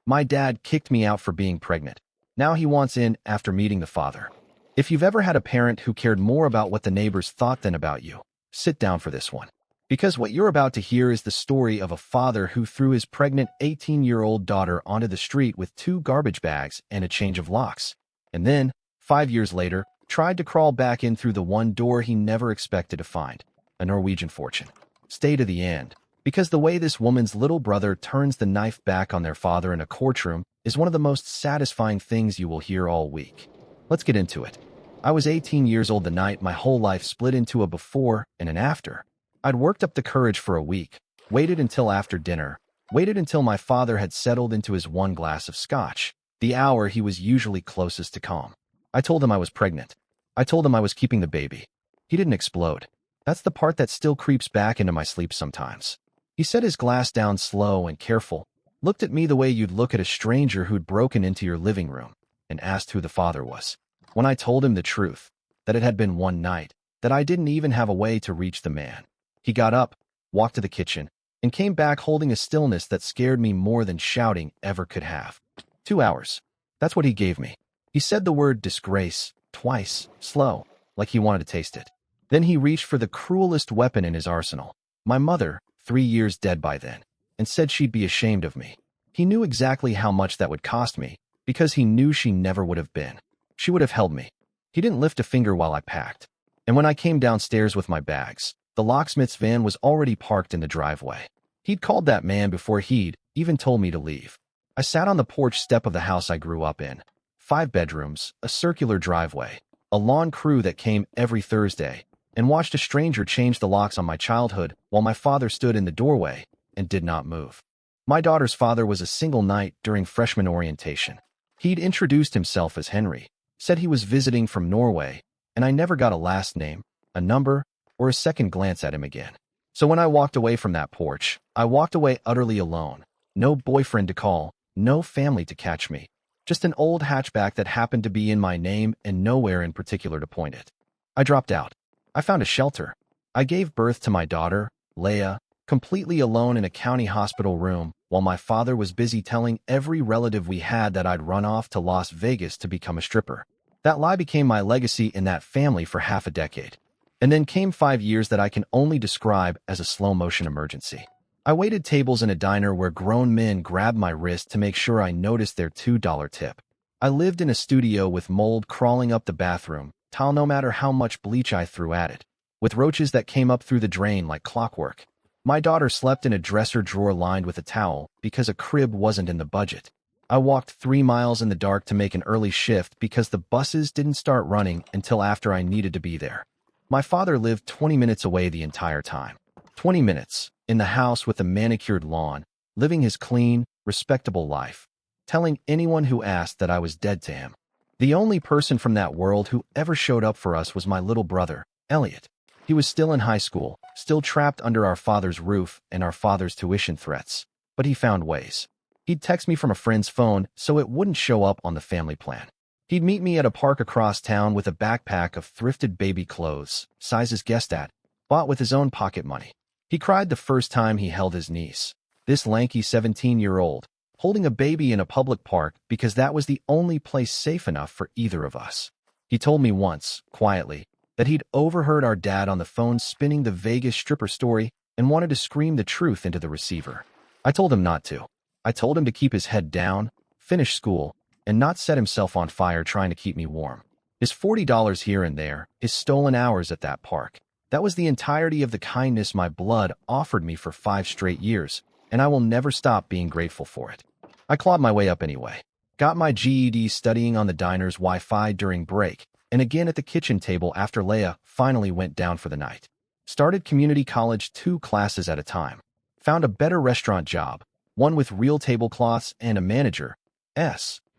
My dad kicked me out for being pregnant. Now he wants in after meeting the father. If you've ever had a parent who cared more about what the neighbors thought than about you, sit down for this one. Because what you're about to hear is the story of a father who threw his pregnant 18-year-old daughter onto the street with 2 garbage bags and a change of locks. And then, 5 years later, tried to crawl back in through the one door he never expected to find, a Norwegian fortune. Stay to the end, because the way this woman's little brother turns the knife back on their father in a courtroom is one of the most satisfying things you will hear all week. Let's get into it. I was 18 years old the night my whole life split into a before and an after. I'd worked up the courage for a week, waited until after dinner, waited until my father had settled into his 1 glass of scotch, the hour he was usually closest to calm. I told him I was pregnant. I told him I was keeping the baby. He didn't explode. That's the part that still creeps back into my sleep sometimes. He set his glass down slow and careful, looked at me the way you'd look at a stranger who'd broken into your living room, and asked who the father was. When I told him the truth, that it had been one night, that I didn't even have a way to reach the man, he got up, walked to the kitchen, and came back holding a stillness that scared me more than shouting ever could have. 2 hours. That's what he gave me. He said the word disgrace twice, slow, like he wanted to taste it. Then he reached for the cruelest weapon in his arsenal, my mother, 3 years dead by then, and said she'd be ashamed of me. He knew exactly how much that would cost me, because he knew she never would have been. She would have held me. He didn't lift a finger while I packed. And when I came downstairs with my bags, the locksmith's van was already parked in the driveway. He'd called that man before he'd even told me to leave. I sat on the porch step of the house I grew up in. 5 bedrooms, a circular driveway, a lawn crew that came every Thursday, and watched a stranger change the locks on my childhood while my father stood in the doorway and did not move. My daughter's father was a single night during freshman orientation. He'd introduced himself as Henry, said he was visiting from Norway, and I never got a last name, a number, or a second glance at him again. So when I walked away from that porch, I walked away utterly alone. No boyfriend to call, no family to catch me. Just an old hatchback that happened to be in my name and nowhere in particular to point it. I dropped out. I found a shelter. I gave birth to my daughter, Leah, completely alone in a county hospital room while my father was busy telling every relative we had that I'd run off to Las Vegas to become a stripper. That lie became my legacy in that family for half a decade. And then came 5 years that I can only describe as a slow-motion emergency. I waited tables in a diner where grown men grabbed my wrist to make sure I noticed their $2 tip. I lived in a studio with mold crawling up the bathroom, tile no matter how much bleach I threw at it, with roaches that came up through the drain like clockwork. My daughter slept in a dresser drawer lined with a towel because a crib wasn't in the budget. I walked 3 miles in the dark to make an early shift because the buses didn't start running until after I needed to be there. My father lived 20 minutes away the entire time. 20 minutes, in the house with a manicured lawn, living his clean, respectable life, telling anyone who asked that I was dead to him. The only person from that world who ever showed up for us was my little brother, Elliot. He was still in high school, still trapped under our father's roof and our father's tuition threats. But he found ways. He'd text me from a friend's phone so it wouldn't show up on the family plan. He'd meet me at a park across town with a backpack of thrifted baby clothes, sizes guessed at, bought with his own pocket money. He cried the first time he held his niece, this lanky 17-year-old, holding a baby in a public park because that was the only place safe enough for either of us. He told me once, quietly, that he'd overheard our dad on the phone spinning the Vegas stripper story and wanted to scream the truth into the receiver. I told him not to. I told him to keep his head down, finish school, and not set himself on fire trying to keep me warm. His $40 here and there, his stolen hours at that park, that was the entirety of the kindness my blood offered me for 5 straight years, and I will never stop being grateful for it. I clawed my way up anyway. Got my GED studying on the diner's Wi-Fi during break, and again at the kitchen table after Leah finally went down for the night. Started community college 2 classes at a time. Found a better restaurant job, one with real tablecloths and a manager,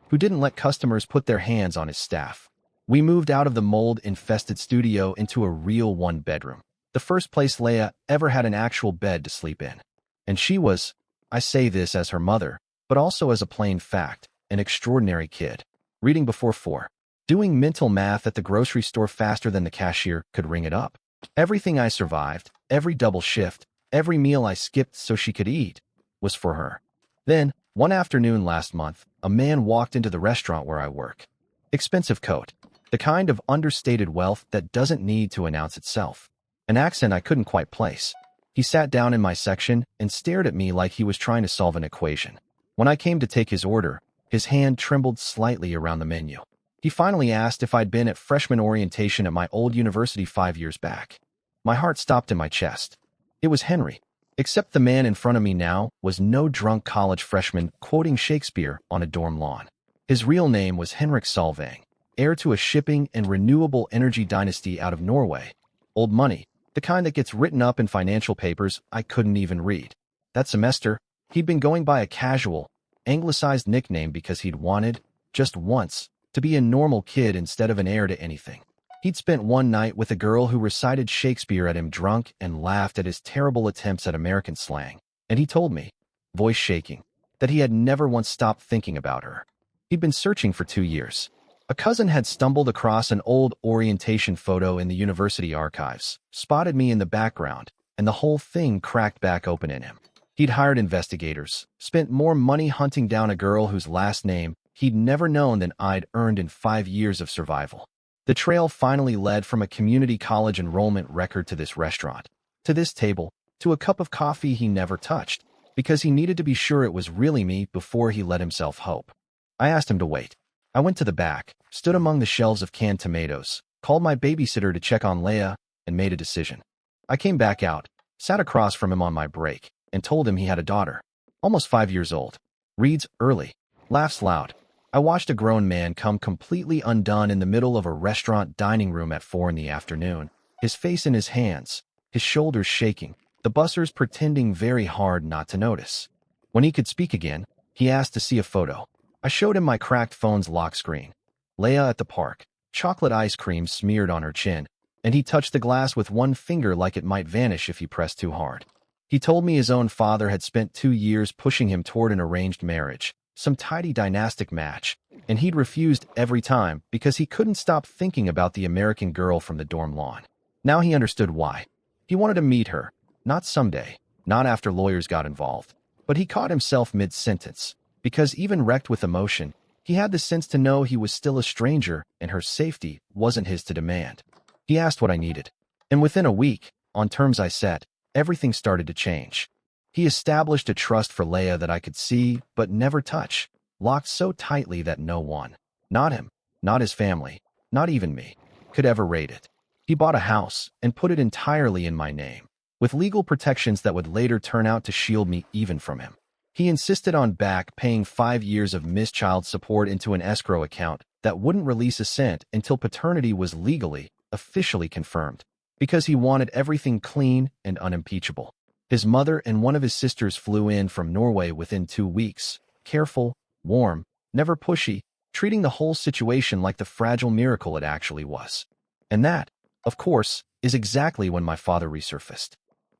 who didn't let customers put their hands on his staff. We moved out of the mold-infested studio into a real 1-bedroom, the first place Leah ever had an actual bed to sleep in. And she was, I say this as her mother, but also as a plain fact, an extraordinary kid. Reading before 4. Doing mental math at the grocery store faster than the cashier could ring it up. Everything I survived, every double shift, every meal I skipped so she could eat, was for her. Then, One afternoon last month, a man walked into the restaurant where I work. Expensive coat. The kind of understated wealth that doesn't need to announce itself. An accent I couldn't quite place. He sat down in my section and stared at me like he was trying to solve an equation. When I came to take his order, his hand trembled slightly around the menu. He finally asked if I'd been at freshman orientation at my old university 5 years back. My heart stopped in my chest. It was Henry. Except the man in front of me now was no drunk college freshman quoting Shakespeare on a dorm lawn. His real name was Henrik Solvang, heir to a shipping and renewable energy dynasty out of Norway. Old money, the kind that gets written up in financial papers I couldn't even read. That semester, he'd been going by a casual, anglicized nickname because he'd wanted, just once, to be a normal kid instead of an heir to anything. He'd spent one night with a girl who recited Shakespeare at him drunk and laughed at his terrible attempts at American slang, and he told me, voice shaking, that he had never once stopped thinking about her. He'd been searching for 2 years. A cousin had stumbled across an old orientation photo in the university archives, spotted me in the background, and the whole thing cracked back open in him. He'd hired investigators, spent more money hunting down a girl whose last name he'd never known than I'd earned in 5 years of survival. The trail finally led from a community college enrollment record to this restaurant, to this table, to a cup of coffee he never touched, because he needed to be sure it was really me before he let himself hope. I asked him to wait. I went to the back, stood among the shelves of canned tomatoes, called my babysitter to check on Leia, and made a decision. I came back out, sat across from him on my break, and told him he had a daughter, almost 5 years old. Reads early, laughs loud. I watched a grown man come completely undone in the middle of a restaurant dining room at 4 in the afternoon, his face in his hands, his shoulders shaking, the bussers pretending very hard not to notice. When he could speak again, he asked to see a photo. I showed him my cracked phone's lock screen. Leia at the park, chocolate ice cream smeared on her chin, and he touched the glass with one finger like it might vanish if he pressed too hard. He told me his own father had spent 2 years pushing him toward an arranged marriage, some tidy dynastic match, and he'd refused every time because he couldn't stop thinking about the American girl from the dorm lawn. Now he understood why. He wanted to meet her, not someday, not after lawyers got involved, but he caught himself mid-sentence, because even wrecked with emotion, he had the sense to know he was still a stranger and her safety wasn't his to demand. He asked what I needed, and within a week, on terms I set, everything started to change. He established a trust for Leia that I could see but never touch, locked so tightly that no one, not him, not his family, not even me, could ever raid it. He bought a house and put it entirely in my name, with legal protections that would later turn out to shield me even from him. He insisted on back paying 5 years of missed child support into an escrow account that wouldn't release a cent until paternity was legally, officially confirmed, because he wanted everything clean and unimpeachable. His mother and one of his sisters flew in from Norway within 2 weeks, careful, warm, never pushy, treating the whole situation like the fragile miracle it actually was. And that, of course, is exactly when my father resurfaced.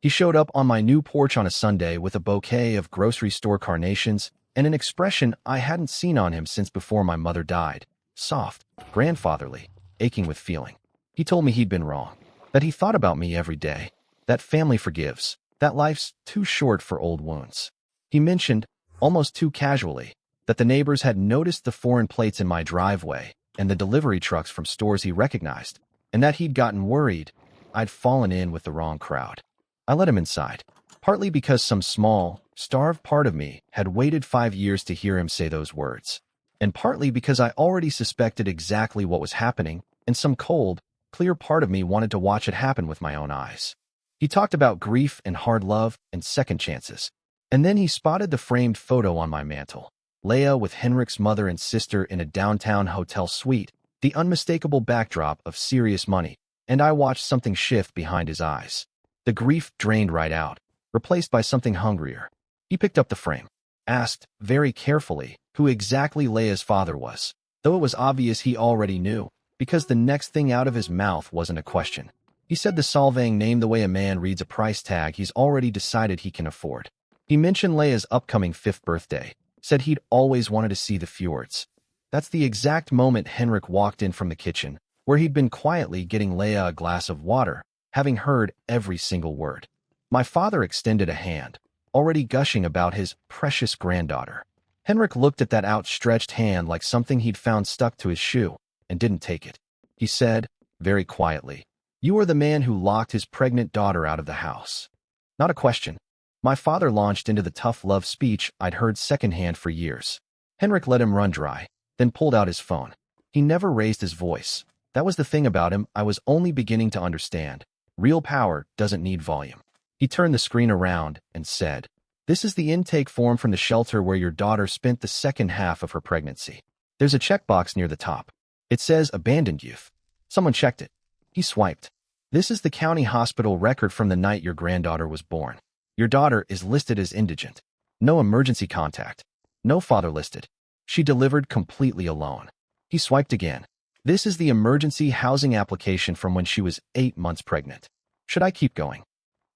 He showed up on my new porch on a Sunday with a bouquet of grocery store carnations and an expression I hadn't seen on him since before my mother died, soft, grandfatherly, aching with feeling. He told me he'd been wrong, that he thought about me every day, that family forgives, that life's too short for old wounds. He mentioned, almost too casually, that the neighbors had noticed the foreign plates in my driveway and the delivery trucks from stores he recognized, and that he'd gotten worried I'd fallen in with the wrong crowd. I let him inside, partly because some small, starved part of me had waited 5 years to hear him say those words, and partly because I already suspected exactly what was happening, and some cold, clear part of me wanted to watch it happen with my own eyes. He talked about grief and hard love and second chances, and then he spotted the framed photo on my mantle, Leia with Henrik's mother and sister in a downtown hotel suite, the unmistakable backdrop of serious money, and I watched something shift behind his eyes. The grief drained right out, replaced by something hungrier. He picked up the frame, asked, very carefully, who exactly Leia's father was, though it was obvious he already knew, because the next thing out of his mouth wasn't a question. He said the Solvang name the way a man reads a price tag he's already decided he can afford. He mentioned Leia's upcoming 5th birthday, said he'd always wanted to see the fjords. That's the exact moment Henrik walked in from the kitchen, where he'd been quietly getting Leia a glass of water, having heard every single word. My father extended a hand, already gushing about his precious granddaughter. Henrik looked at that outstretched hand like something he'd found stuck to his shoe and didn't take it. He said, very quietly, "You are the man who locked his pregnant daughter out of the house." Not a question. My father launched into the tough love speech I'd heard secondhand for years. Henrik let him run dry, then pulled out his phone. He never raised his voice. That was the thing about him I was only beginning to understand. Real power doesn't need volume. He turned the screen around and said, "This is the intake form from the shelter where your daughter spent the second half of her pregnancy. There's a checkbox near the top. It says abandoned youth. Someone checked it." He swiped. "This is the county hospital record from the night your granddaughter was born. Your daughter is listed as indigent. No emergency contact. No father listed. She delivered completely alone." He swiped again. "This is the emergency housing application from when she was 8 months pregnant. Should I keep going?"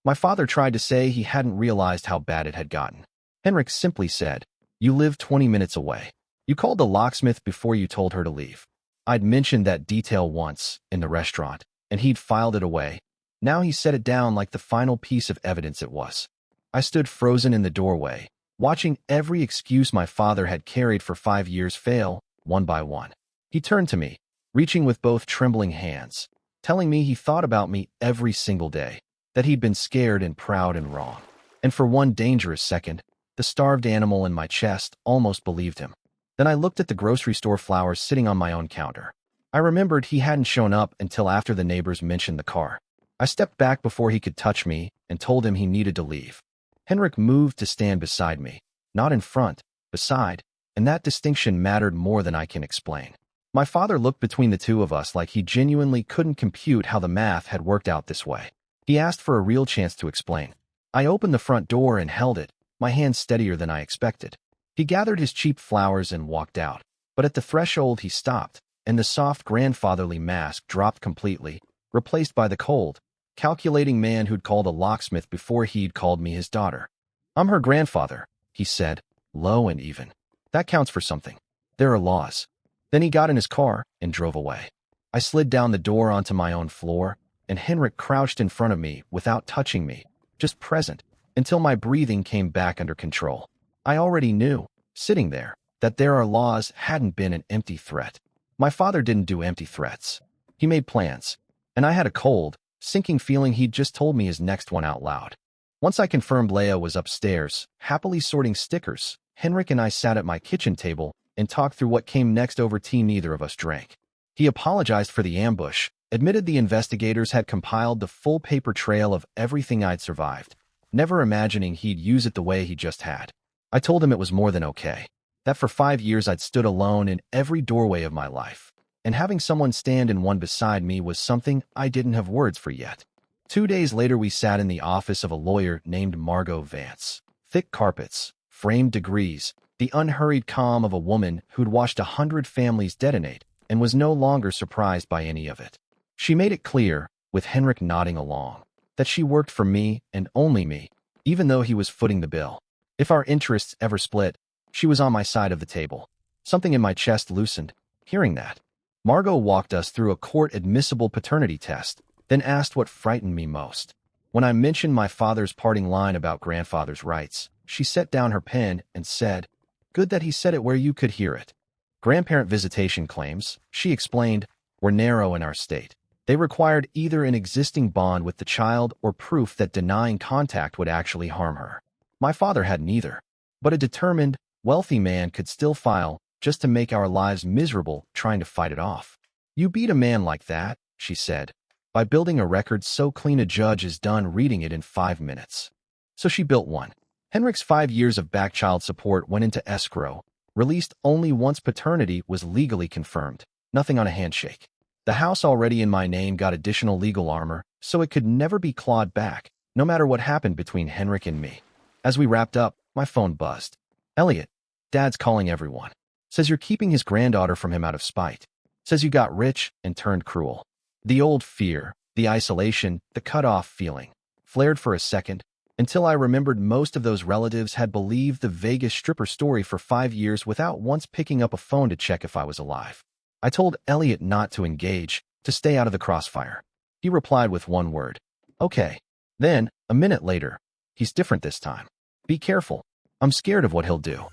My father tried to say he hadn't realized how bad it had gotten. Henrik simply said, "You live 20 minutes away. You called the locksmith before you told her to leave." I'd mentioned that detail once, in the restaurant, and he'd filed it away. Now he set it down like the final piece of evidence it was. I stood frozen in the doorway, watching every excuse my father had carried for 5 years fail, one by one. He turned to me, reaching with both trembling hands, telling me he thought about me every single day, that he'd been scared and proud and wrong. And for one dangerous second, the starved animal in my chest almost believed him. Then I looked at the grocery store flowers sitting on my own counter. I remembered he hadn't shown up until after the neighbors mentioned the car. I stepped back before he could touch me and told him he needed to leave. Henrik moved to stand beside me, not in front, beside, and that distinction mattered more than I can explain. My father looked between the two of us like he genuinely couldn't compute how the math had worked out this way. He asked for a real chance to explain. I opened the front door and held it, my hand steadier than I expected. He gathered his cheap flowers and walked out, but at the threshold he stopped, and the soft grandfatherly mask dropped completely, replaced by the cold, calculating man who'd called a locksmith before he'd called me his daughter. "I'm her grandfather," he said, low and even. "That counts for something. There are laws." Then he got in his car and drove away. I slid down the door onto my own floor, and Henrik crouched in front of me without touching me, just present, until my breathing came back under control. I already knew, sitting there, that there are laws hadn't been an empty threat. My father didn't do empty threats. He made plans, and I had a cold, sinking feeling he'd just told me his next one out loud. Once I confirmed Leia was upstairs, happily sorting stickers, Henrik and I sat at my kitchen table and talked through what came next over tea neither of us drank. He apologized for the ambush, admitted the investigators had compiled the full paper trail of everything I'd survived, never imagining he'd use it the way he just had. I told him it was more than okay, that for 5 years I'd stood alone in every doorway of my life, and having someone stand in one beside me was something I didn't have words for yet. 2 days later we sat in the office of a lawyer named Margot Vance. Thick carpets, framed degrees, the unhurried calm of a woman who'd watched 100 families detonate and was no longer surprised by any of it. She made it clear, with Henrik nodding along, that she worked for me and only me, even though he was footing the bill. If our interests ever split, she was on my side of the table. Something in my chest loosened, hearing that. Margot walked us through a court-admissible paternity test, then asked what frightened me most. When I mentioned my father's parting line about grandfather's rights, she set down her pen and said, "Good that he said it where you could hear it." Grandparent visitation claims, she explained, were narrow in our state. They required either an existing bond with the child or proof that denying contact would actually harm her. My father had neither, but a determined, wealthy man could still file just to make our lives miserable trying to fight it off. "You beat a man like that," she said, "by building a record so clean a judge is done reading it in 5 minutes. So she built one. Henrik's 5 years of back child support went into escrow, released only once paternity was legally confirmed, nothing on a handshake. The house already in my name got additional legal armor, so it could never be clawed back, no matter what happened between Henrik and me. As we wrapped up, my phone buzzed. "Elliot, Dad's calling everyone. Says you're keeping his granddaughter from him out of spite. Says you got rich and turned cruel." The old fear, the isolation, the cut-off feeling, flared for a second, until I remembered most of those relatives had believed the Vegas stripper story for 5 years without once picking up a phone to check if I was alive. I told Elliot not to engage, to stay out of the crossfire. He replied with one word, "Okay." Then, a minute later, "He's different this time. Be careful. I'm scared of what he'll do."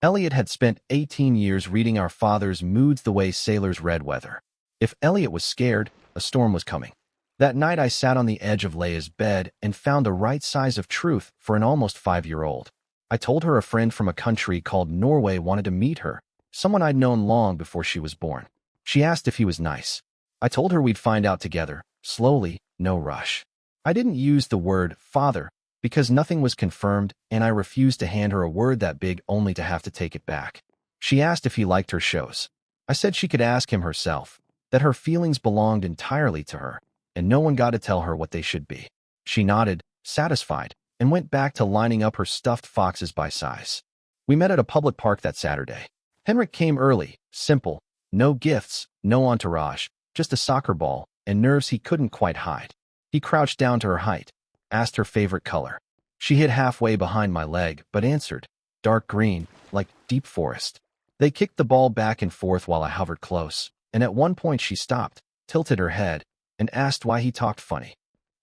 Elliot had spent 18 years reading our father's moods the way sailors read weather. If Elliot was scared, a storm was coming. That night I sat on the edge of Leia's bed and found the right size of truth for an almost 5-year-old. I told her a friend from a country called Norway wanted to meet her, someone I'd known long before she was born. She asked if he was nice. I told her we'd find out together, slowly, no rush. I didn't use the word father because nothing was confirmed, and I refused to hand her a word that big only to have to take it back. She asked if he liked her shows. I said she could ask him herself, that her feelings belonged entirely to her, and no one got to tell her what they should be. She nodded, satisfied, and went back to lining up her stuffed foxes by size. We met at a public park that Saturday. Henrik came early, simple, no gifts, no entourage, just a soccer ball and nerves he couldn't quite hide. He crouched down to her height, asked her favorite color. She hid halfway behind my leg, but answered, dark green, like deep forest. They kicked the ball back and forth while I hovered close, and at one point she stopped, tilted her head, and asked why he talked funny.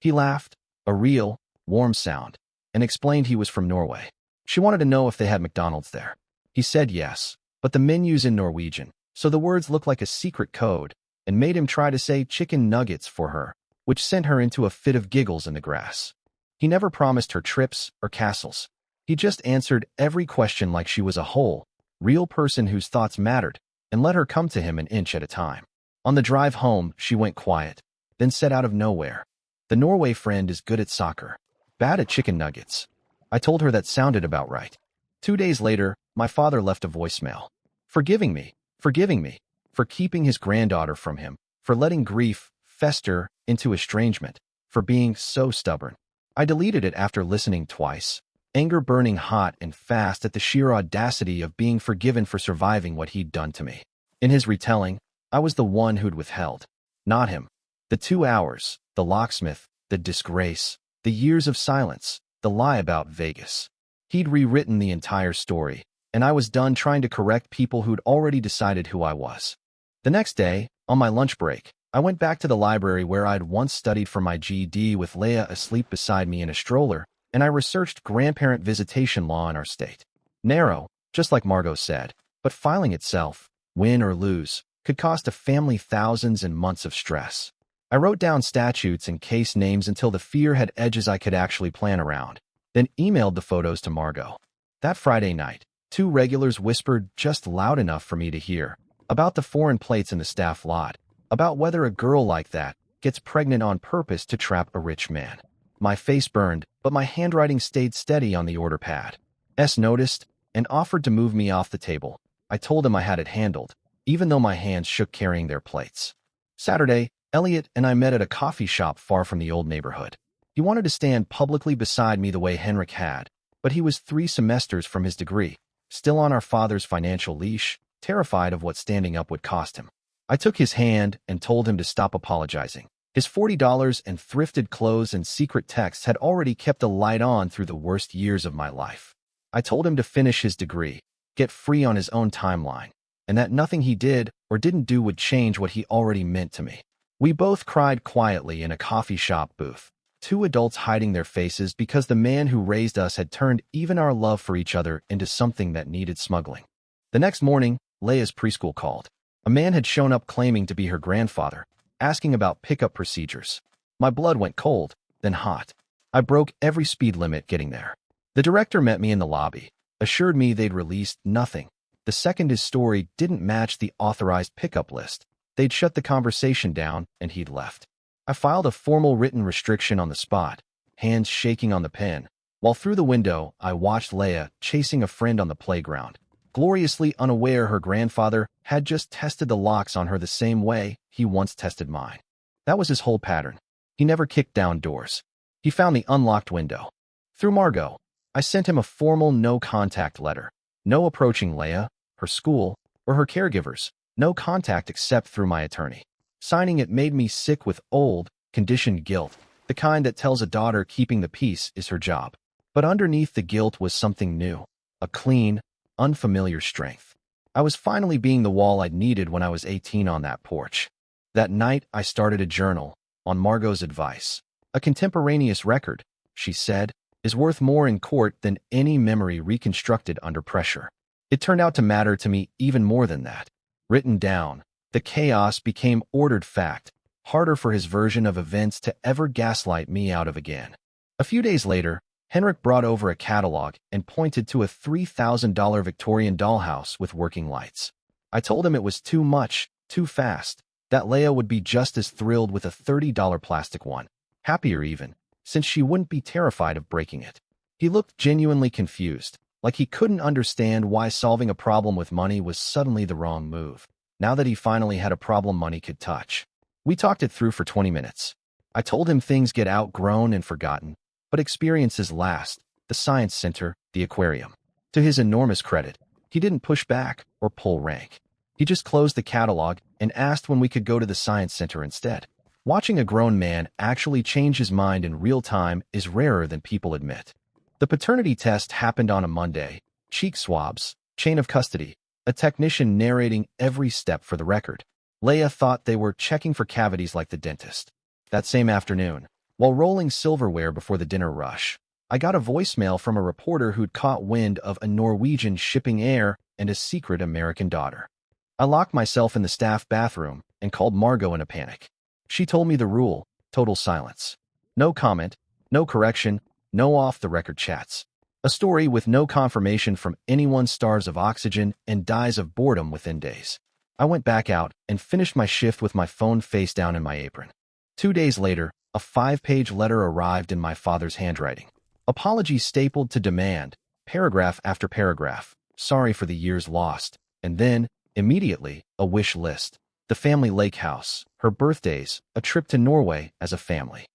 He laughed, a real, warm sound, and explained he was from Norway. She wanted to know if they had McDonald's there. He said yes, but the menu's in Norwegian, so the words looked like a secret code, and made him try to say chicken nuggets for her, which sent her into a fit of giggles in the grass. He never promised her trips or castles. He just answered every question like she was a whole, real person whose thoughts mattered, and let her come to him an inch at a time. On the drive home, she went quiet, then said out of nowhere, the Norway friend is good at soccer, bad at chicken nuggets. I told her that sounded about right. 2 days later, my father left a voicemail. Forgiving me, for keeping his granddaughter from him, for letting grief fester into estrangement, for being so stubborn. I deleted it after listening twice, anger burning hot and fast at the sheer audacity of being forgiven for surviving what he'd done to me. In his retelling, I was the one who'd withheld, not him. The 2 hours, the locksmith, the disgrace, the years of silence, the lie about Vegas. He'd rewritten the entire story, and I was done trying to correct people who'd already decided who I was. The next day, on my lunch break, I went back to the library where I'd once studied for my GED with Leia asleep beside me in a stroller, and I researched grandparent visitation law in our state. Narrow, just like Margot said, but filing itself, win or lose, could cost a family thousands and months of stress. I wrote down statutes and case names until the fear had edges I could actually plan around, then emailed the photos to Margot. That Friday night, 2 regulars whispered just loud enough for me to hear, about the foreign plates in the staff lot, about whether a girl like that gets pregnant on purpose to trap a rich man. My face burned, but my handwriting stayed steady on the order pad. S noticed and offered to move me off the table. I told him I had it handled, even though my hands shook carrying their plates. Saturday, Elliot and I met at a coffee shop far from the old neighborhood. He wanted to stand publicly beside me the way Henrik had, but he was 3 semesters from his degree, still on our father's financial leash, terrified of what standing up would cost him. I took his hand and told him to stop apologizing. His $40 and thrifted clothes and secret texts had already kept a light on through the worst years of my life. I told him to finish his degree, get free on his own timeline, and that nothing he did or didn't do would change what he already meant to me. We both cried quietly in a coffee shop booth, 2 adults hiding their faces because the man who raised us had turned even our love for each other into something that needed smuggling. The next morning, Leia's preschool called. A man had shown up claiming to be her grandfather, asking about pickup procedures. My blood went cold, then hot. I broke every speed limit getting there. The director met me in the lobby, assured me they'd released nothing. The second his story didn't match the authorized pickup list, they'd shut the conversation down and he'd left. I filed a formal written restriction on the spot, hands shaking on the pen, while through the window I watched Leia chasing a friend on the playground, gloriously unaware her grandfather had just tested the locks on her the same way he once tested mine. That was his whole pattern. He never kicked down doors. He found the unlocked window. Through Margot, I sent him a formal no-contact letter. No approaching Leia, her school, or her caregivers. No contact except through my attorney. Signing it made me sick with old, conditioned guilt, the kind that tells a daughter keeping the peace is her job. But underneath the guilt was something new, a clean, unfamiliar strength. I was finally being the wall I'd needed when I was 18 on that porch. That night, I started a journal, on Margot's advice. A contemporaneous record, she said, is worth more in court than any memory reconstructed under pressure. It turned out to matter to me even more than that. Written down, the chaos became ordered fact, harder for his version of events to ever gaslight me out of again. A few days later, Henrik brought over a catalog and pointed to a $3,000 Victorian dollhouse with working lights. I told him it was too much, too fast, that Leia would be just as thrilled with a $30 plastic one, happier even, since she wouldn't be terrified of breaking it. He looked genuinely confused, like he couldn't understand why solving a problem with money was suddenly the wrong move, now that he finally had a problem money could touch. We talked it through for 20 minutes. I told him things get outgrown and forgotten, but experiences last: the science center, the aquarium. To his enormous credit, he didn't push back or pull rank. He just closed the catalog and asked when we could go to the science center instead. Watching a grown man actually change his mind in real time is rarer than people admit. The paternity test happened on a Monday. Cheek swabs, chain of custody, a technician narrating every step for the record. Leia thought they were checking for cavities like the dentist. That same afternoon, while rolling silverware before the dinner rush, I got a voicemail from a reporter who'd caught wind of a Norwegian shipping heir and a secret American daughter. I locked myself in the staff bathroom and called Margot in a panic. She told me the rule: total silence. No comment, no correction, no off-the-record chats. A story with no confirmation from anyone starves of oxygen and dies of boredom within days. I went back out and finished my shift with my phone face down in my apron. 2 days later, a 5-page letter arrived in my father's handwriting. Apologies stapled to demand, paragraph after paragraph, sorry for the years lost, and then, immediately, a wish list. The family lake house, her birthdays, a trip to Norway as a family.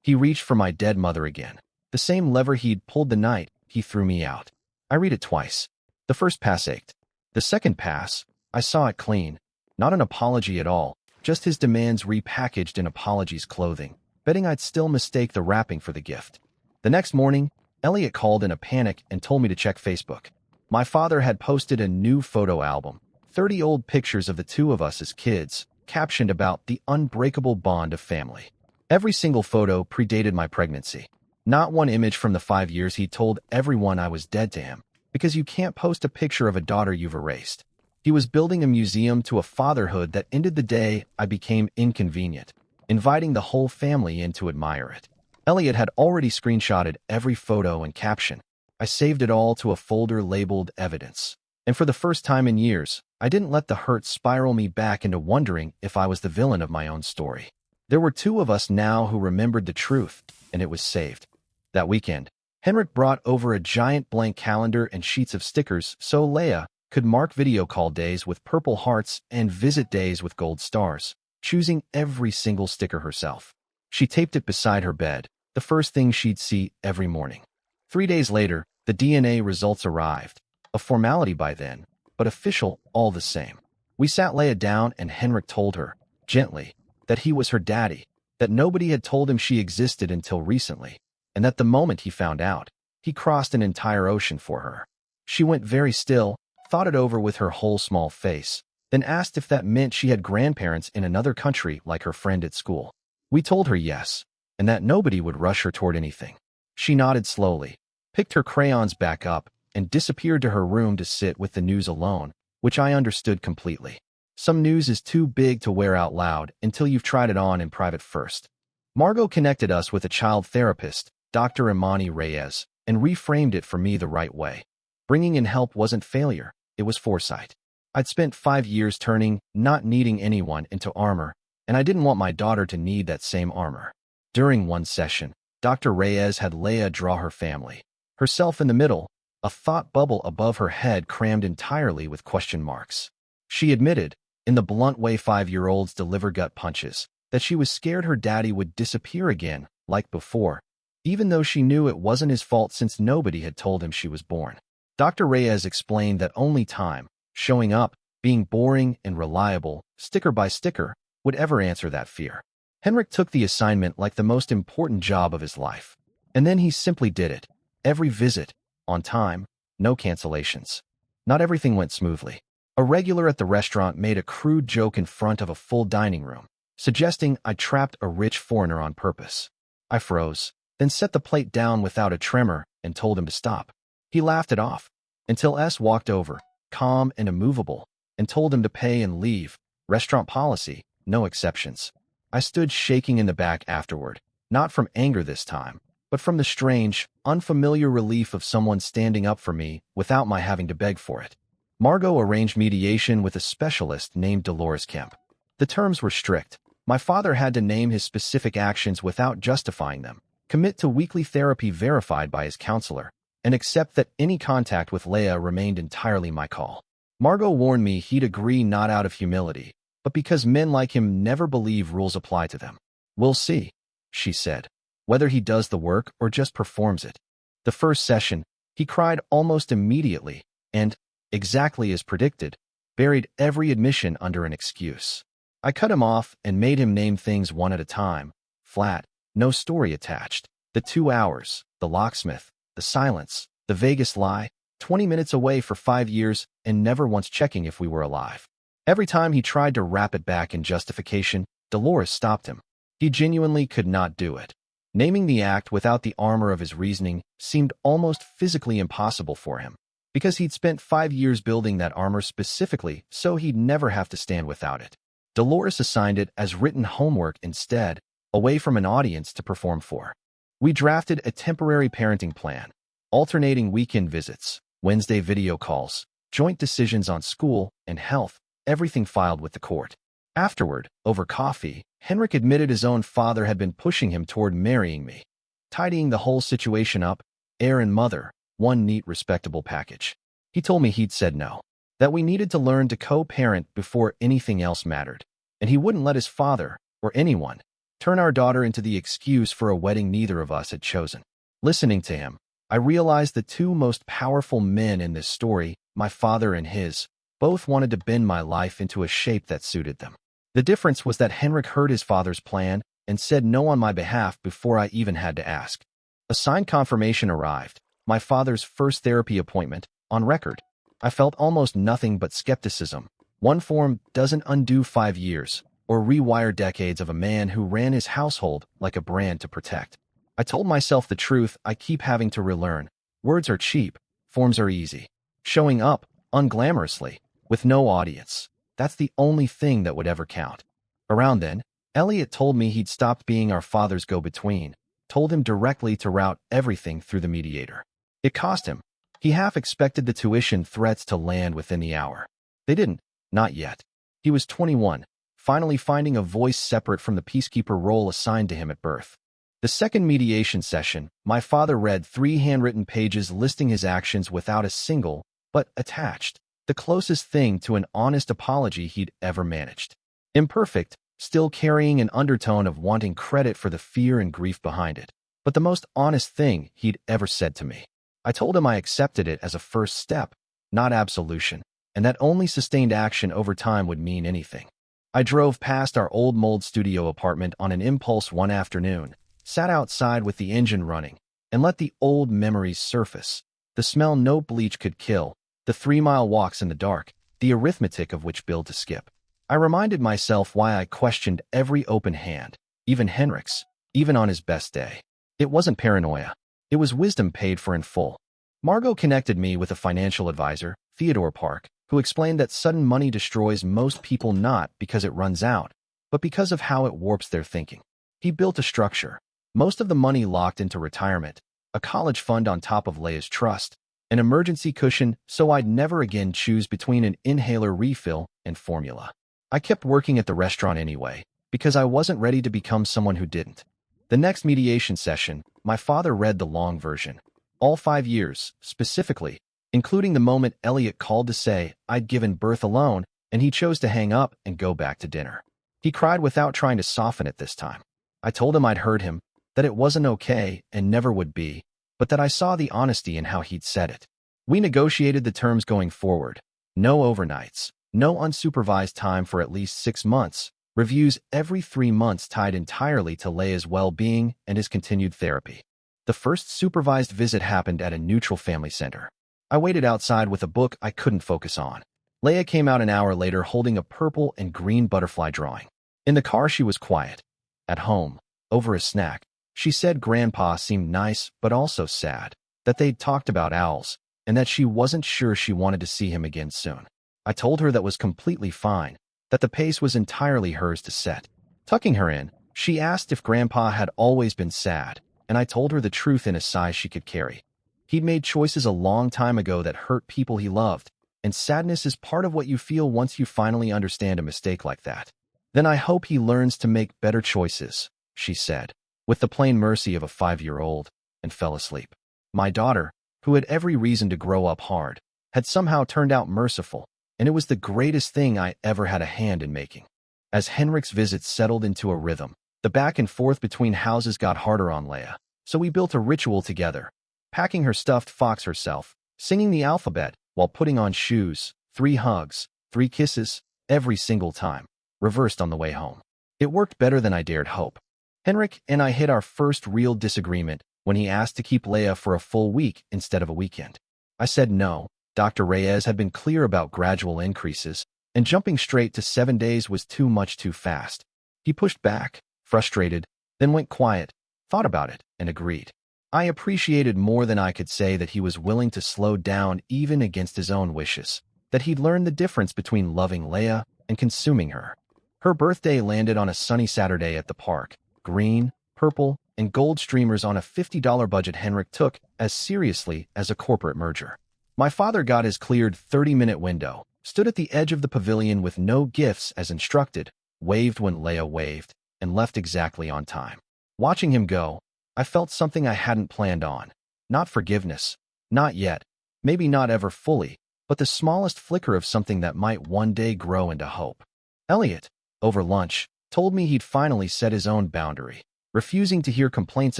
He reached for my dead mother again. The same lever he'd pulled the night he threw me out. I read it twice. The first pass ached. The second pass, I saw it clean. Not an apology at all, just his demands repackaged in apologies clothing, betting I'd still mistake the wrapping for the gift. The next morning, Elliot called in a panic and told me to check Facebook. My father had posted a new photo album, 30 old pictures of the two of us as kids, captioned about the unbreakable bond of family. Every single photo predated my pregnancy. Not one image from the 5 years he told everyone I was dead to him, because you can't post a picture of a daughter you've erased. He was building a museum to a fatherhood that ended the day I became inconvenient, inviting the whole family in to admire it. Elliot had already screenshotted every photo and caption. I saved it all to a folder labeled evidence. And for the first time in years, I didn't let the hurt spiral me back into wondering if I was the villain of my own story. There were 2 of us now who remembered the truth, and it was saved. That weekend, Henrik brought over a giant blank calendar and sheets of stickers so Leia could mark video call days with purple hearts and visit days with gold stars, choosing every single sticker herself. She taped it beside her bed, the first thing she'd see every morning. 3 days later, the DNA results arrived. A formality by then, but official all the same. We sat Leia down and Henrik told her, gently, that he was her daddy, that nobody had told him she existed until recently, and that the moment he found out, he crossed an entire ocean for her. She went very still, thought it over with her whole small face, then asked if that meant she had grandparents in another country like her friend at school. We told her yes, and that nobody would rush her toward anything. She nodded slowly, picked her crayons back up, and disappeared to her room to sit with the news alone, which I understood completely. Some news is too big to wear out loud until you've tried it on in private first. Margot connected us with a child therapist, Dr. Imani Reyes, and reframed it for me the right way. Bringing in help wasn't failure, it was foresight. I'd spent 5 years turning not needing anyone into armor, and I didn't want my daughter to need that same armor. During one session, Dr. Reyes had Leia draw her family, herself in the middle, a thought bubble above her head crammed entirely with question marks. She admitted, in the blunt way 5-year-olds deliver gut punches, that she was scared her daddy would disappear again, like before, even though she knew it wasn't his fault since nobody had told him she was born. Dr. Reyes explained that only time, showing up, being boring and reliable, sticker by sticker, would ever answer that fear. Henrik took the assignment like the most important job of his life. And then he simply did it. Every visit, on time, no cancellations. Not everything went smoothly. A regular at the restaurant made a crude joke in front of a full dining room, suggesting I trapped a rich foreigner on purpose. I froze, then set the plate down without a tremor and told him to stop. He laughed it off, until S walked over, calm and immovable, and told him to pay and leave. Restaurant policy, no exceptions. I stood shaking in the back afterward, not from anger this time, but from the strange, unfamiliar relief of someone standing up for me without my having to beg for it. Margot arranged mediation with a specialist named Dolores Kemp. The terms were strict. My father had to name his specific actions without justifying them, commit to weekly therapy verified by his counselor, and accept that any contact with Leia remained entirely my call. Margot warned me he'd agree not out of humility, but because men like him never believe rules apply to them. "We'll see," she said, "whether he does the work or just performs it." The first session, he cried almost immediately and, exactly as predicted, buried every admission under an excuse. I cut him off and made him name things one at a time, flat, no story attached. The 2 hours, the locksmith, the silence, the Vegas lie, 20 minutes away for 5 years and never once checking if we were alive. Every time he tried to wrap it back in justification, Dolores stopped him. He genuinely could not do it. Naming the act without the armor of his reasoning seemed almost physically impossible for him, because he'd spent 5 years building that armor specifically so he'd never have to stand without it. Dolores assigned it as written homework instead, away from an audience to perform for. We drafted a temporary parenting plan, alternating weekend visits, Wednesday video calls, joint decisions on school and health, everything filed with the court. Afterward, over coffee, Henrik admitted his own father had been pushing him toward marrying me. Tidying the whole situation up, heir and mother, one neat, respectable package. He told me he'd said no, that we needed to learn to co-parent before anything else mattered, and he wouldn't let his father, or anyone, turn our daughter into the excuse for a wedding neither of us had chosen. Listening to him, I realized the two most powerful men in this story, my father and his, both wanted to bend my life into a shape that suited them. The difference was that Henrik heard his father's plan and said no on my behalf before I even had to ask. A signed confirmation arrived, my father's first therapy appointment, on record. I felt almost nothing but skepticism. One form doesn't undo 5 years, or rewire decades of a man who ran his household like a brand to protect. I told myself the truth I keep having to relearn. Words are cheap, forms are easy. Showing up, unglamorously, with no audience. That's the only thing that would ever count. Around then, Elliot told me he'd stopped being our father's go-between, told him directly to route everything through the mediator. It cost him. He half expected the tuition threats to land within the hour. They didn't, not yet. He was 21, finally finding a voice separate from the peacekeeper role assigned to him at birth. The second mediation session, my father read 3 handwritten pages listing his actions without a single, but attached, the closest thing to an honest apology he'd ever managed. Imperfect, still carrying an undertone of wanting credit for the fear and grief behind it, but the most honest thing he'd ever said to me. I told him I accepted it as a first step, not absolution, and that only sustained action over time would mean anything. I drove past our old mold studio apartment on an impulse one afternoon, sat outside with the engine running, and let the old memories surface. The smell no bleach could kill, the 3-mile walks in the dark, the arithmetic of which build to skip. I reminded myself why I questioned every open hand, even Henrik's, even on his best day. It wasn't paranoia. It was wisdom paid for in full. Margot connected me with a financial advisor, Theodore Park, who explained that sudden money destroys most people not because it runs out, but because of how it warps their thinking. He built a structure, most of the money locked into retirement, a college fund on top of Leia's trust, an emergency cushion so I'd never again choose between an inhaler refill and formula. I kept working at the restaurant anyway, because I wasn't ready to become someone who didn't. The next mediation session, my father read the long version. All 5 years, specifically, including the moment Elliot called to say I'd given birth alone and he chose to hang up and go back to dinner. He cried without trying to soften it this time. I told him I'd heard him, that it wasn't okay and never would be, but that I saw the honesty in how he'd said it. We negotiated the terms going forward. No overnights, no unsupervised time for at least 6 months, reviews every 3 months tied entirely to Leia's well-being and his continued therapy. The first supervised visit happened at a neutral family center. I waited outside with a book I couldn't focus on. Leia came out an hour later holding a purple and green butterfly drawing. In the car she was quiet. At home, over a snack, she said Grandpa seemed nice but also sad, that they'd talked about owls, and that she wasn't sure she wanted to see him again soon. I told her that was completely fine, that the pace was entirely hers to set. Tucking her in, she asked if Grandpa had always been sad, and I told her the truth in a sigh she could carry. He'd made choices a long time ago that hurt people he loved, and sadness is part of what you feel once you finally understand a mistake like that. Then I hope he learns to make better choices, she said, with the plain mercy of a 5-year-old, and fell asleep. My daughter, who had every reason to grow up hard, had somehow turned out merciful, and it was the greatest thing I ever had a hand in making. As Henrik's visits settled into a rhythm, the back and forth between houses got harder on Leia, so we built a ritual together, packing her stuffed fox herself, singing the alphabet while putting on shoes, 3 hugs, 3 kisses, every single time, reversed on the way home. It worked better than I dared hope. Henrik and I hit our first real disagreement when he asked to keep Leia for a full week instead of a weekend. I said no. Dr. Reyes had been clear about gradual increases, and jumping straight to 7 days was too much too fast. He pushed back, frustrated, then went quiet, thought about it, and agreed. I appreciated more than I could say that he was willing to slow down even against his own wishes, that he'd learned the difference between loving Leia and consuming her. Her birthday landed on a sunny Saturday at the park. Green, purple, and gold streamers on a $50 budget Henrik took as seriously as a corporate merger. My father got his cleared 30-minute window, stood at the edge of the pavilion with no gifts as instructed, waved when Leia waved, and left exactly on time. Watching him go, I felt something I hadn't planned on. Not forgiveness, not yet, maybe not ever fully, but the smallest flicker of something that might one day grow into hope. Elliot, over lunch, told me he'd finally set his own boundary, refusing to hear complaints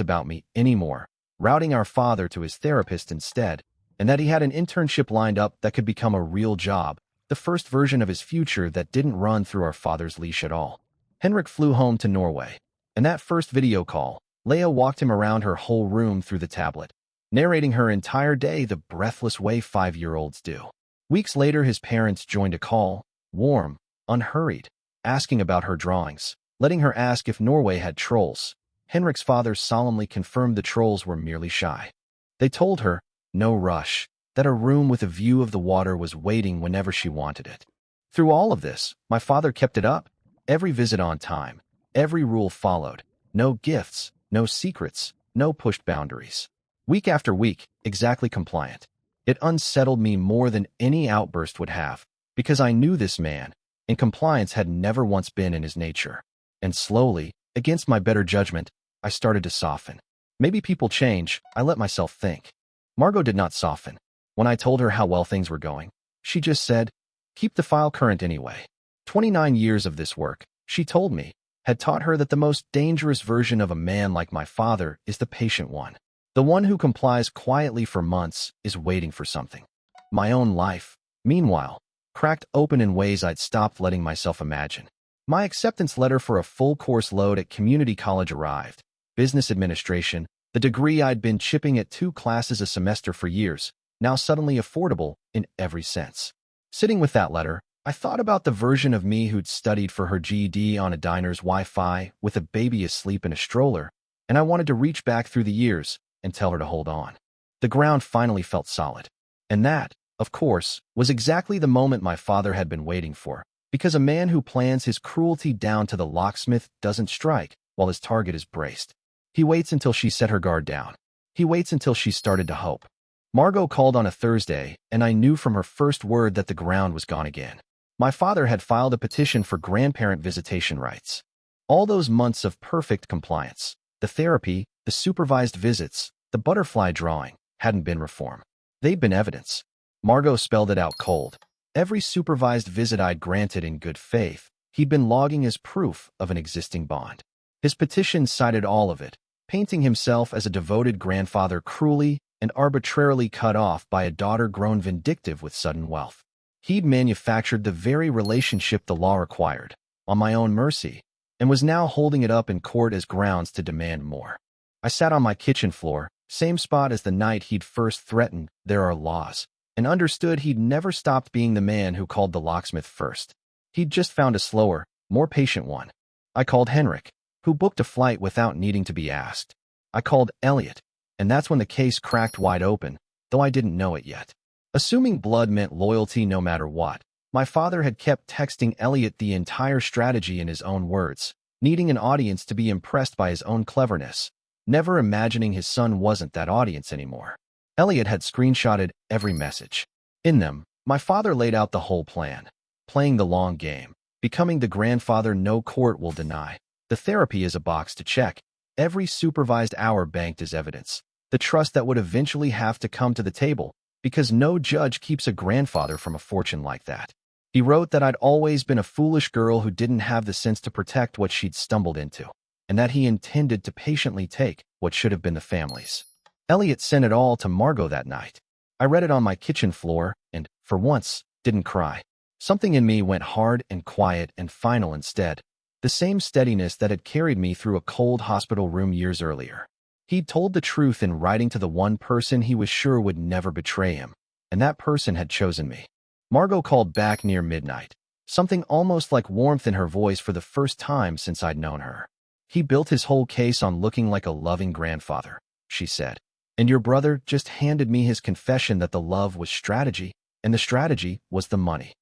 about me anymore, routing our father to his therapist instead, and that he had an internship lined up that could become a real job, the first version of his future that didn't run through our father's leash at all. Henrik flew home to Norway, and that first video call, Leia walked him around her whole room through the tablet, narrating her entire day the breathless way 5-year-olds do. Weeks later, his parents joined a call, warm, unhurried, asking about her drawings, letting her ask if Norway had trolls. Henrik's father solemnly confirmed the trolls were merely shy. They told her, no rush, that a room with a view of the water was waiting whenever she wanted it. Through all of this, my father kept it up. Every visit on time, every rule followed, no gifts, no secrets, no pushed boundaries. Week after week, exactly compliant. It unsettled me more than any outburst would have, because I knew this man, and compliance had never once been in his nature. And slowly, against my better judgment, I started to soften. Maybe people change, I let myself think. Margot did not soften. When I told her how well things were going, she just said, keep the file current anyway. 29 years of this work, she told me, had taught her that the most dangerous version of a man like my father is the patient one. The one who complies quietly for months is waiting for something. My own life, meanwhile, cracked open in ways I'd stopped letting myself imagine. My acceptance letter for a full course load at community college arrived. Business administration, the degree I'd been chipping at 2 classes a semester for years, now suddenly affordable in every sense. Sitting with that letter, I thought about the version of me who'd studied for her GED on a diner's Wi-Fi with a baby asleep in a stroller, and I wanted to reach back through the years and tell her to hold on. The ground finally felt solid. And that, of course, was exactly the moment my father had been waiting for, because a man who plans his cruelty down to the locksmith doesn't strike while his target is braced. He waits until she set her guard down. He waits until she started to hope. Margot called on a Thursday, and I knew from her first word that the ground was gone again. My father had filed a petition for grandparent visitation rights. All those months of perfect compliance, the therapy, the supervised visits, the butterfly drawing, hadn't been reform. They'd been evidence. Margot spelled it out cold. Every supervised visit I'd granted in good faith, he'd been logging as proof of an existing bond. His petition cited all of it, painting himself as a devoted grandfather cruelly and arbitrarily cut off by a daughter grown vindictive with sudden wealth. He'd manufactured the very relationship the law required, on my own mercy, and was now holding it up in court as grounds to demand more. I sat on my kitchen floor, same spot as the night he'd first threatened, there are laws, and understood he'd never stopped being the man who called the locksmith first. He'd just found a slower, more patient one. I called Henrik, who booked a flight without needing to be asked. I called Elliot, and that's when the case cracked wide open, though I didn't know it yet. Assuming blood meant loyalty no matter what, my father had kept texting Elliot the entire strategy in his own words, needing an audience to be impressed by his own cleverness, never imagining his son wasn't that audience anymore. Elliot had screenshotted every message. In them, my father laid out the whole plan, playing the long game, becoming the grandfather no court will deny. The therapy is a box to check, every supervised hour banked as evidence, the trust that would eventually have to come to the table, because no judge keeps a grandfather from a fortune like that. He wrote that I'd always been a foolish girl who didn't have the sense to protect what she'd stumbled into, and that he intended to patiently take what should have been the family's. Elliot sent it all to Margot that night. I read it on my kitchen floor and, for once, didn't cry. Something in me went hard and quiet and final instead, the same steadiness that had carried me through a cold hospital room years earlier. He'd told the truth in writing to the one person he was sure would never betray him, and that person had chosen me. Margot called back near midnight, something almost like warmth in her voice for the first time since I'd known her. He built his whole case on looking like a loving grandfather, she said. And your brother just handed me his confession that the love was strategy, and the strategy was the money.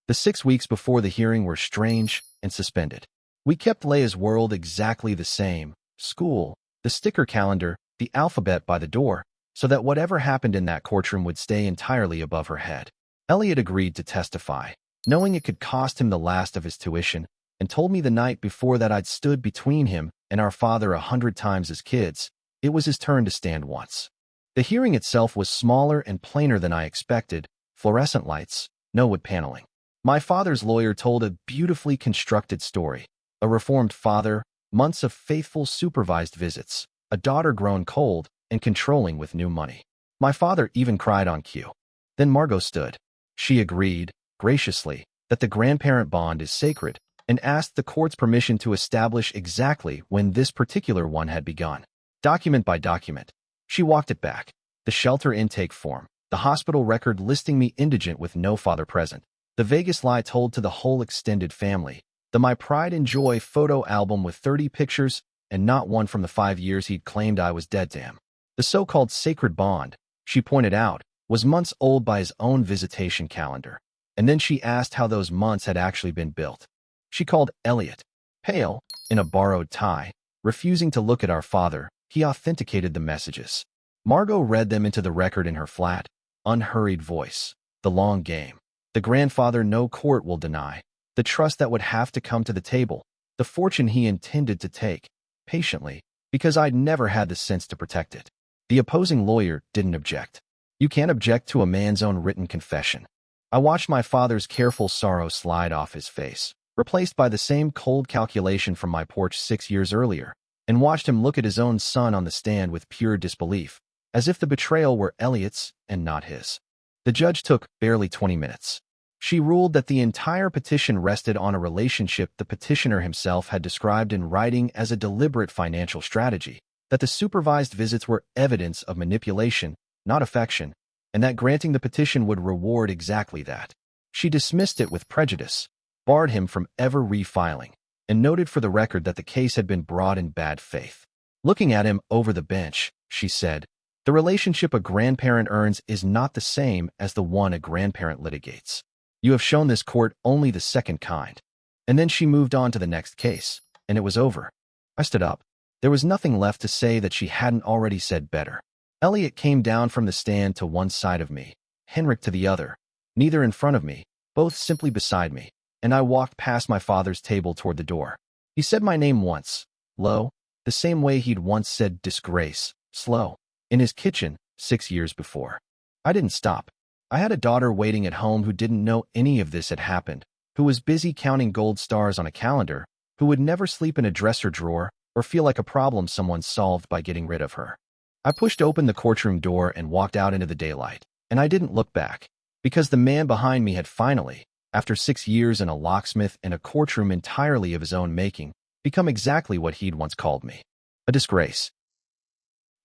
The 6 weeks before the hearing were strange and suspended. We kept Leia's world exactly the same, school, the sticker calendar, the alphabet by the door, so that whatever happened in that courtroom would stay entirely above her head. Elliot agreed to testify, knowing it could cost him the last of his tuition, and told me the night before that I'd stood between him and our father 100 times as kids. It was his turn to stand once. The hearing itself was smaller and plainer than I expected, fluorescent lights, no wood paneling. My father's lawyer told a beautifully constructed story. A reformed father, months of faithful supervised visits, a daughter grown cold and controlling with new money. My father even cried on cue. Then Margot stood. She agreed, graciously, that the grandparent bond is sacred, and asked the court's permission to establish exactly when this particular one had begun. Document by document. She walked it back. The shelter intake form, the hospital record listing me indigent with no father present, the Vegas lie told to the whole extended family, the My Pride and Joy photo album with 30 pictures and not one from the 5 years he'd claimed I was dead to him. The so-called sacred bond, she pointed out, was months old by his own visitation calendar, and then she asked how those months had actually been built. She called Elliot. Pale, in a borrowed tie, refusing to look at our father, he authenticated the messages. Margot read them into the record in her flat, unhurried voice. The long game. The grandfather no court will deny. The trust that would have to come to the table. The fortune he intended to take, patiently, because I'd never had the sense to protect it. The opposing lawyer didn't object. You can't object to a man's own written confession. I watched my father's careful sorrow slide off his face, replaced by the same cold calculation from my porch 6 years earlier, and watched him look at his own son on the stand with pure disbelief, as if the betrayal were Elliot's and not his. The judge took barely 20 minutes. She ruled that the entire petition rested on a relationship the petitioner himself had described in writing as a deliberate financial strategy, that the supervised visits were evidence of manipulation, not affection, and that granting the petition would reward exactly that. She dismissed it with prejudice, barred him from ever refiling, and noted for the record that the case had been brought in bad faith. Looking at him over the bench, she said, "The relationship a grandparent earns is not the same as the one a grandparent litigates. You have shown this court only the second kind." And then she moved on to the next case, and it was over. I stood up. There was nothing left to say that she hadn't already said better. Elliot came down from the stand to one side of me, Henrik to the other, neither in front of me, both simply beside me, and I walked past my father's table toward the door. He said my name once, low, the same way he'd once said disgrace, slow, in his kitchen 6 years before. I didn't stop. I had a daughter waiting at home who didn't know any of this had happened, who was busy counting gold stars on a calendar, who would never sleep in a dresser drawer or feel like a problem someone solved by getting rid of her. I pushed open the courtroom door and walked out into the daylight, and I didn't look back, because the man behind me had finally, after 6 years in a locksmith and a courtroom entirely of his own making, become exactly what he'd once called me. A disgrace.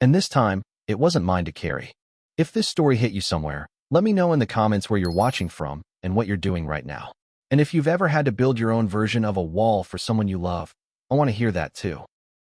And this time, it wasn't mine to carry. If this story hit you somewhere, let me know in the comments where you're watching from and what you're doing right now. And if you've ever had to build your own version of a wall for someone you love, I want to hear that too.